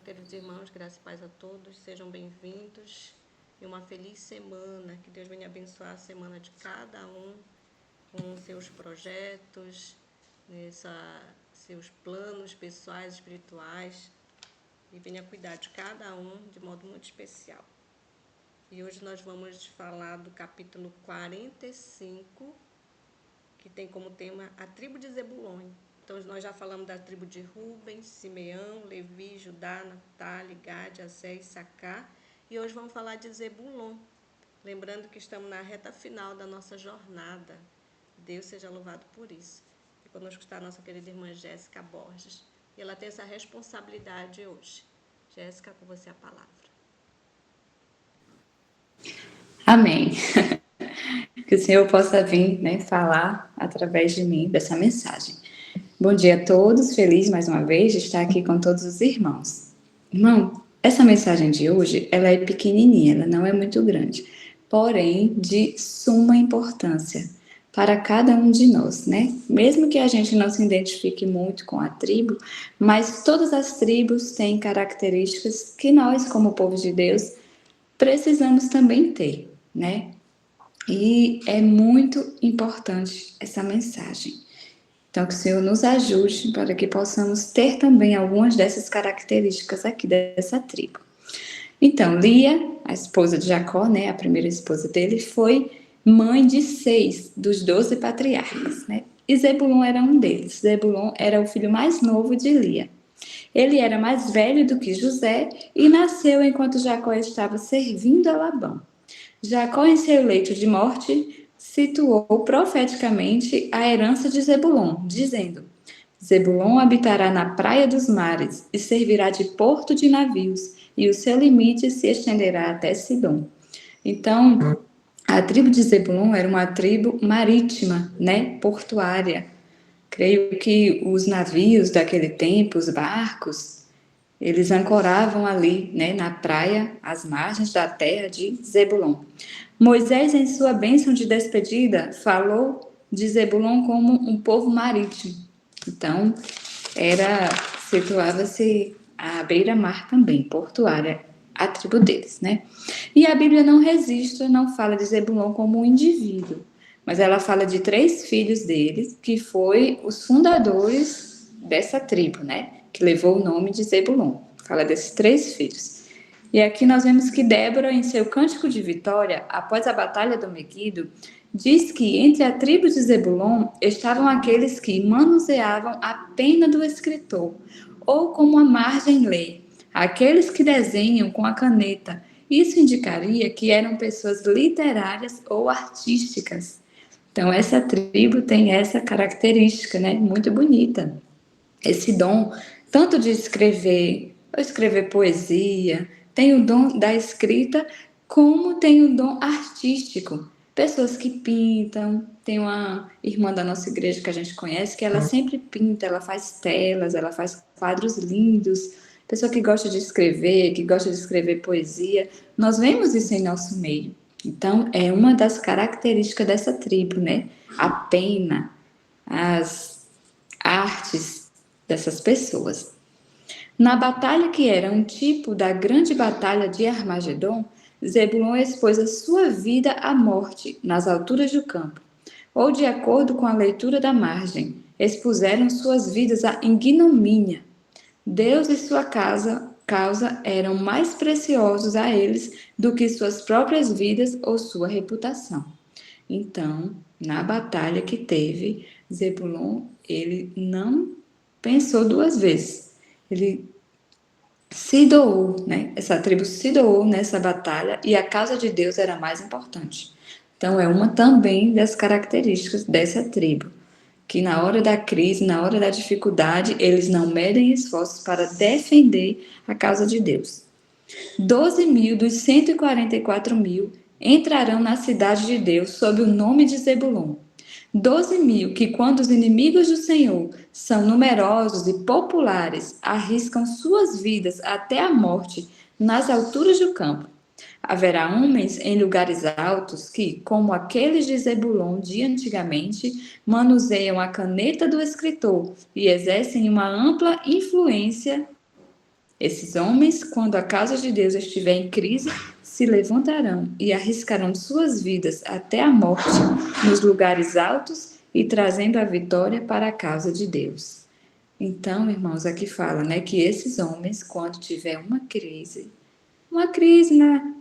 queridos irmãos, graças e paz a todos, sejam bem-vindos e uma feliz semana, que Deus venha abençoar a semana de cada um com seus projetos, seus planos pessoais, espirituais, e venha cuidar de cada um de modo muito especial. E hoje nós vamos falar do capítulo 45, que tem como tema a tribo de Zebulon. Então, nós já falamos da tribo de Rubens, Simeão, Levi, Judá, Naphtali, Gade, Aser, Issacar. E hoje vamos falar de Zebulon. Lembrando que estamos na reta final da nossa jornada. Deus seja louvado por isso. E conosco está a nossa querida irmã Jéssica Borges. E ela tem essa responsabilidade hoje. Jéssica, com você a palavra. Amém. Que o Senhor possa vir, falar através de mim dessa mensagem. Bom dia a todos, feliz mais uma vez de estar aqui com todos os irmãos. Irmão, essa mensagem de hoje, ela é pequenininha, ela não é muito grande, porém de suma importância para cada um de nós, né? Mesmo que a gente não se identifique muito com a tribo, mas todas as tribos têm características que nós, como povo de Deus, precisamos também ter, né? E é muito importante essa mensagem. Então, que o Senhor nos ajude para que possamos ter também algumas dessas características aqui dessa tribo. Então, Lia, a esposa de Jacó, né, a primeira esposa dele, foi mãe de 6 dos 12 patriarcas, né? E Zebulon era um deles. Zebulon era o filho mais novo de Lia. Ele era mais velho do que José e nasceu enquanto Jacó estava servindo a Labão. Jacó, em seu leito de morte, situou profeticamente a herança de Zebulon, dizendo: Zebulon habitará na praia dos mares e servirá de porto de navios, e o seu limite se estenderá até Sidom. Então, a tribo de Zebulon era uma tribo marítima, né, portuária. Creio que os navios daquele tempo, os barcos, eles ancoravam ali, né, na praia, às margens da terra de Zebulon. Moisés, em sua bênção de despedida, falou de Zebulon como um povo marítimo. Então, situava-se à beira-mar também, portuária, a tribo deles, né? E a Bíblia não resiste, não fala de Zebulon como um indivíduo, mas ela fala de 3 filhos deles, que foi os fundadores dessa tribo, né? Que levou o nome de Zebulon. Fala desses 3 filhos. E aqui nós vemos que Débora, em seu cântico de vitória, após a batalha do Meguido, diz que entre a tribo de Zebulon estavam aqueles que manuseavam a pena do escritor, ou como a margem lê, aqueles que desenham com a caneta. Isso indicaria que eram pessoas literárias ou artísticas. Então, essa tribo tem essa característica, né? Muito bonita. Esse dom, tanto de escrever poesia, tem o dom da escrita, como tem o dom artístico. Pessoas que pintam, tem uma irmã da nossa igreja que a gente conhece, que ela sempre pinta, ela faz telas, ela faz quadros lindos. Pessoa que gosta de escrever, que gosta de escrever poesia, nós vemos isso em nosso meio. Então, é uma das características dessa tribo, né? A pena, as artes dessas pessoas. Na batalha que era um tipo da grande batalha de Armagedon, Zebulon expôs a sua vida à morte nas alturas do campo, ou de acordo com a leitura da margem, expuseram suas vidas à ignomínia. Deus e sua causa eram mais preciosos a eles do que suas próprias vidas ou sua reputação. Então, na batalha que teve, Zebulon, ele não pensou 2 vezes. Ele se doou, né? Essa tribo se doou nessa batalha e a causa de Deus era mais importante. Então, é uma também das características dessa tribo, que na hora da crise, na hora da dificuldade, eles não medem esforços para defender a causa de Deus. 12.000 dos 144.000 entrarão na cidade de Deus sob o nome de Zebulon. 12.000 que, quando os inimigos do Senhor são numerosos e populares, arriscam suas vidas até a morte nas alturas do campo. Haverá homens em lugares altos que, como aqueles de Zebulon de antigamente, manuseiam a caneta do escritor e exercem uma ampla influência Esses homens, quando a causa de Deus estiver em crise, se levantarão e arriscarão suas vidas até a morte nos lugares altos e trazendo a vitória para a causa de Deus. Então, irmãos, aqui fala, né, que esses homens, quando tiver uma crise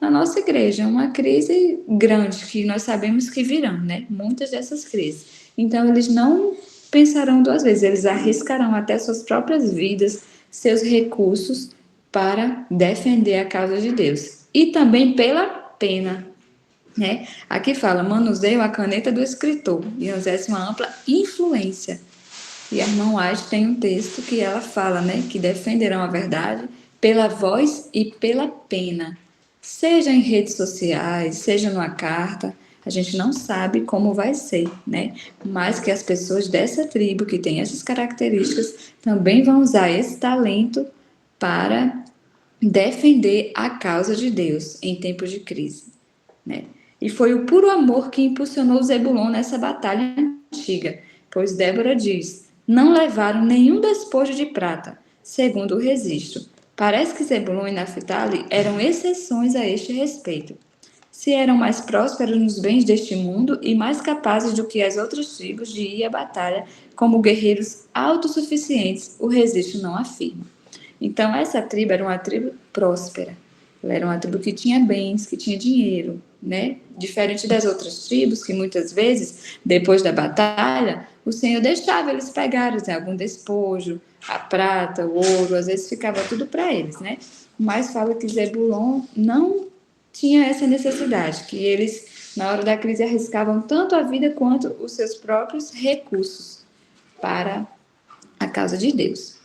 na nossa igreja, uma crise grande, que nós sabemos que virão, né, muitas dessas crises. Então, eles não pensarão duas vezes, eles arriscarão até suas próprias vidas, seus recursos para defender a causa de Deus. E também pela pena, né? Aqui fala, manuseio a caneta do escritor e exerce uma ampla influência. E a irmã White tem um texto que ela fala, né, que defenderão a verdade pela voz e pela pena. Seja em redes sociais, seja numa carta, a gente não sabe como vai ser, né? Mas que as pessoas dessa tribo, que têm essas características, também vão usar esse talento para defender a causa de Deus em tempos de crise, né? E foi o puro amor que impulsionou Zebulon nessa batalha antiga, pois Débora diz, não levaram nenhum despojo de prata, segundo o registro. Parece que Zebulon e Naphtali eram exceções a este respeito. Se eram mais prósperos nos bens deste mundo e mais capazes do que as outras tribos de ir à batalha como guerreiros autossuficientes, o registro não afirma. Então, essa tribo era uma tribo próspera. Ela era uma tribo que tinha bens, que tinha dinheiro, né? Diferente das outras tribos, que muitas vezes, depois da batalha, o Senhor deixava eles pegarem algum despojo, a prata, o ouro, às vezes ficava tudo para eles, né? Mas fala que Zebulon não tinha essa necessidade, que eles, na hora da crise, arriscavam tanto a vida quanto os seus próprios recursos para a causa de Deus.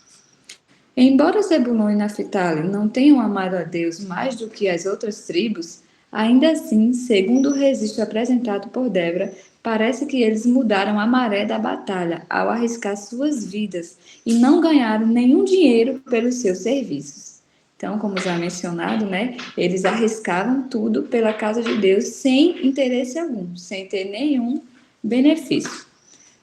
Embora Zebulon e Naphtali não tenham amado a Deus mais do que as outras tribos, ainda assim, segundo o registro apresentado por Débora, parece que eles mudaram a maré da batalha ao arriscar suas vidas e não ganharam nenhum dinheiro pelos seus serviços. Então, como já mencionado, né, eles arriscavam tudo pela causa de Deus sem interesse algum, sem ter nenhum benefício.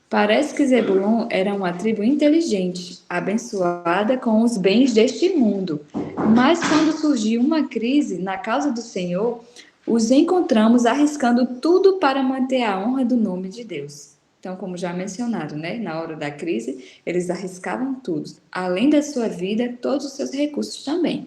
Parece que Zebulon era uma tribo inteligente, abençoada com os bens deste mundo. Mas quando surgiu uma crise na causa do Senhor, os encontramos arriscando tudo para manter a honra do nome de Deus. Então, como já mencionado, né? Na hora da crise, eles arriscavam tudo. Além da sua vida, todos os seus recursos também.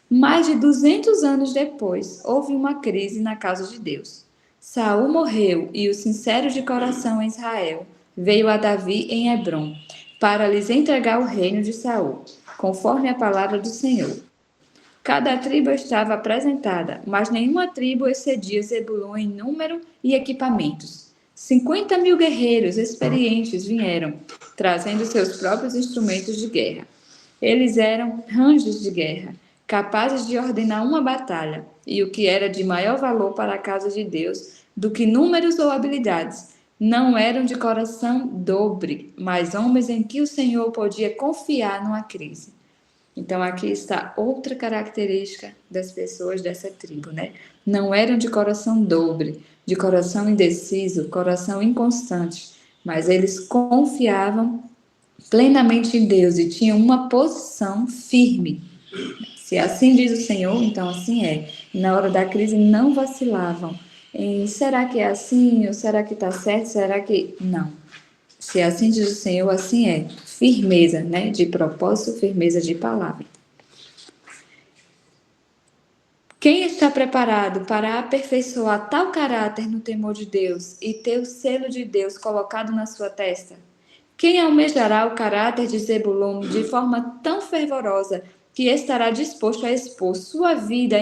Mais de 200 anos depois, houve uma crise na causa de Deus. Saul morreu e o sincero de coração em Israel veio a Davi em Hebrom, para lhes entregar o reino de Saul, conforme a palavra do Senhor. Cada tribo estava apresentada, mas nenhuma tribo excedia Zebulon em número e equipamentos. 50.000 guerreiros experientes vieram, trazendo seus próprios instrumentos de guerra. Eles eram anjos de guerra, capazes de ordenar uma batalha, e o que era de maior valor para a causa de Deus do que números ou habilidades, não eram de coração dobre, mas homens em que o Senhor podia confiar numa crise. Então, aqui está outra característica das pessoas dessa tribo, né? Não eram de coração dobre, de coração indeciso, coração inconstante, mas eles confiavam plenamente em Deus e tinham uma posição firme. Se assim diz o Senhor, então assim é. E na hora da crise não vacilavam em será que é assim, ou será que está certo, será que... Não. Se assim diz o Senhor, assim é. Firmeza, né? De propósito, firmeza de palavra. Quem está preparado para aperfeiçoar tal caráter no temor de Deus e ter o selo de Deus colocado na sua testa? Quem almejará o caráter de Zebulon de forma tão fervorosa que estará disposto a expor sua vida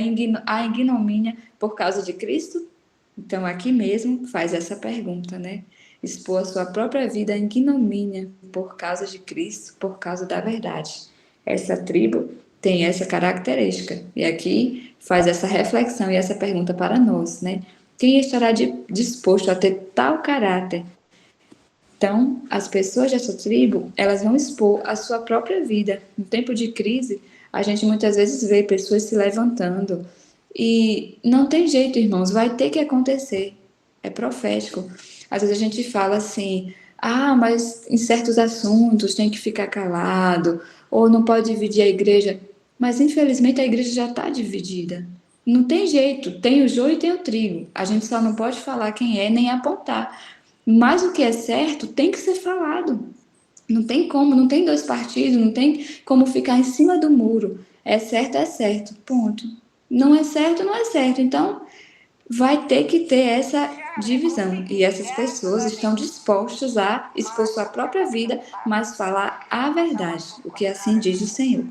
à ignomínia por causa de Cristo? Então, aqui mesmo faz essa pergunta, né? Expor a sua própria vida à ignomínia por causa de Cristo, por causa da verdade. Essa tribo tem essa característica. E aqui faz essa reflexão e essa pergunta para nós, né? Quem estará disposto a ter tal caráter? Então, as pessoas dessa tribo, elas vão expor a sua própria vida. No tempo de crise, a gente muitas vezes vê pessoas se levantando. E não tem jeito, irmãos, vai ter que acontecer. É profético. Às vezes a gente fala assim, mas em certos assuntos tem que ficar calado, ou não pode dividir a igreja. Mas, infelizmente, a igreja já está dividida. Não tem jeito, tem o joio e tem o trigo. A gente só não pode falar quem é nem apontar. Mas o que é certo tem que ser falado. Não tem como, não tem dois partidos, não tem como ficar em cima do muro. É certo, ponto. Não é certo, não é certo. Então, vai ter que ter essa divisão. E essas pessoas estão dispostas a expor sua própria vida, mas falar a verdade, o que assim diz o Senhor.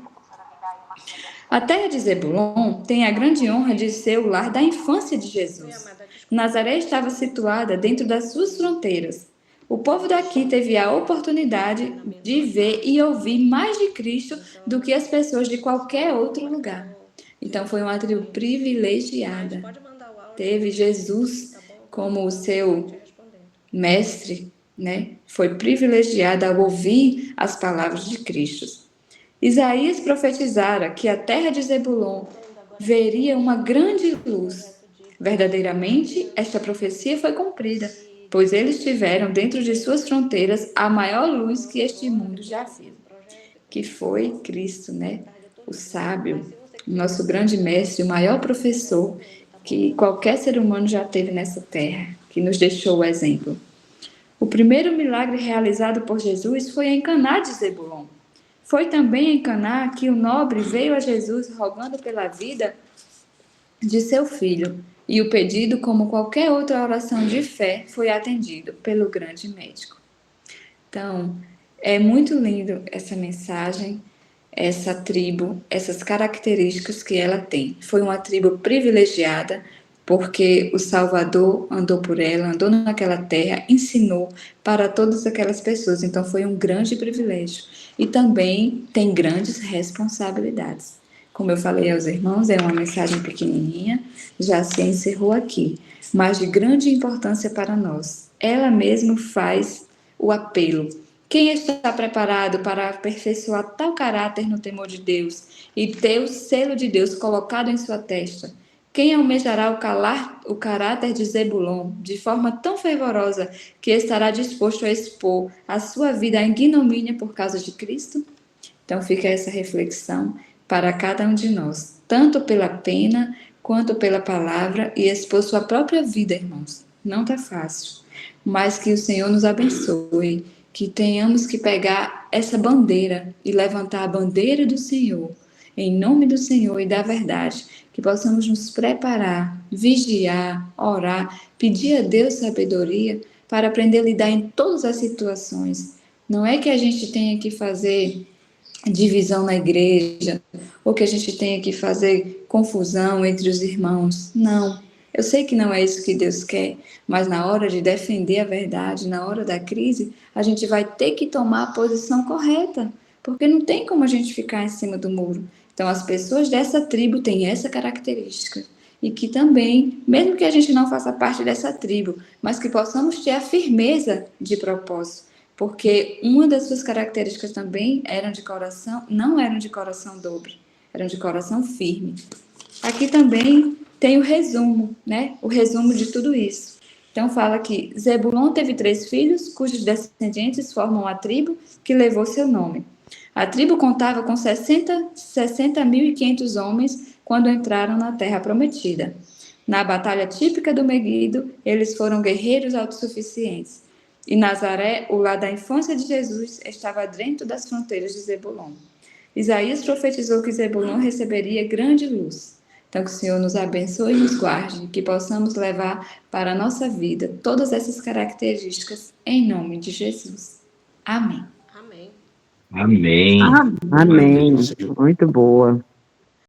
A terra de Zebulon tem a grande honra de ser o lar da infância de Jesus. Nazaré estava situada dentro das suas fronteiras. O povo daqui teve a oportunidade de ver e ouvir mais de Cristo do que as pessoas de qualquer outro lugar. Então foi uma tribo privilegiada. Teve Jesus como o seu mestre, né? Foi privilegiada ao ouvir as palavras de Cristo. Isaías profetizara que a terra de Zebulon veria uma grande luz. Verdadeiramente, esta profecia foi cumprida, pois eles tiveram dentro de suas fronteiras a maior luz que este mundo já viu, que foi Cristo, né? O sábio, o nosso grande mestre, o maior professor que qualquer ser humano já teve nessa terra, que nos deixou o exemplo. O primeiro milagre realizado por Jesus foi em Caná de Zebulon. Foi também em Caná que o nobre veio a Jesus rogando pela vida de seu filho, e o pedido, como qualquer outra oração de fé, foi atendido pelo grande médico. Então, é muito lindo essa mensagem, essa tribo, essas características que ela tem. Foi uma tribo privilegiada, porque o Salvador andou por ela, andou naquela terra, ensinou para todas aquelas pessoas. Então, foi um grande privilégio. E também tem grandes responsabilidades. Como eu falei aos irmãos, é uma mensagem pequenininha, já se encerrou aqui, mas de grande importância para nós. Ela mesma faz o apelo. Quem está preparado para aperfeiçoar tal caráter no temor de Deus e ter o selo de Deus colocado em sua testa? Quem almejará o caráter de Zebulon de forma tão fervorosa que estará disposto a expor a sua vida à ignomínia por causa de Cristo? Então fica essa reflexão para cada um de nós, tanto pela pena quanto pela palavra, e expor sua própria vida, irmãos. Não está fácil, mas que o Senhor nos abençoe, que tenhamos que pegar essa bandeira e levantar a bandeira do Senhor, em nome do Senhor e da verdade, que possamos nos preparar, vigiar, orar, pedir a Deus sabedoria para aprender a lidar em todas as situações. Não é que a gente tenha que fazer divisão na igreja, ou que a gente tenha que fazer confusão entre os irmãos. Não. Eu sei que não é isso que Deus quer, mas na hora de defender a verdade, na hora da crise, a gente vai ter que tomar a posição correta, porque não tem como a gente ficar em cima do muro. Então, as pessoas dessa tribo têm essa característica. E que também, mesmo que a gente não faça parte dessa tribo, mas que possamos ter a firmeza de propósito, porque uma das suas características também eram de coração, não eram de coração dobre, eram de coração firme. Aqui também tem o resumo, né? O resumo de tudo isso. Então fala que Zebulon teve 3 filhos, cujos descendentes formam a tribo que levou seu nome. A tribo contava com 60.500 homens quando entraram na terra prometida. Na batalha típica do Meguido, eles foram guerreiros autossuficientes. E Nazaré, o lar da infância de Jesus, estava dentro das fronteiras de Zebulon. Isaías profetizou que Zebulon receberia grande luz. Então, que o Senhor nos abençoe e nos guarde, que possamos levar para a nossa vida todas essas características, em nome de Jesus. Amém. Amém. Amém. Amém. Muito boa.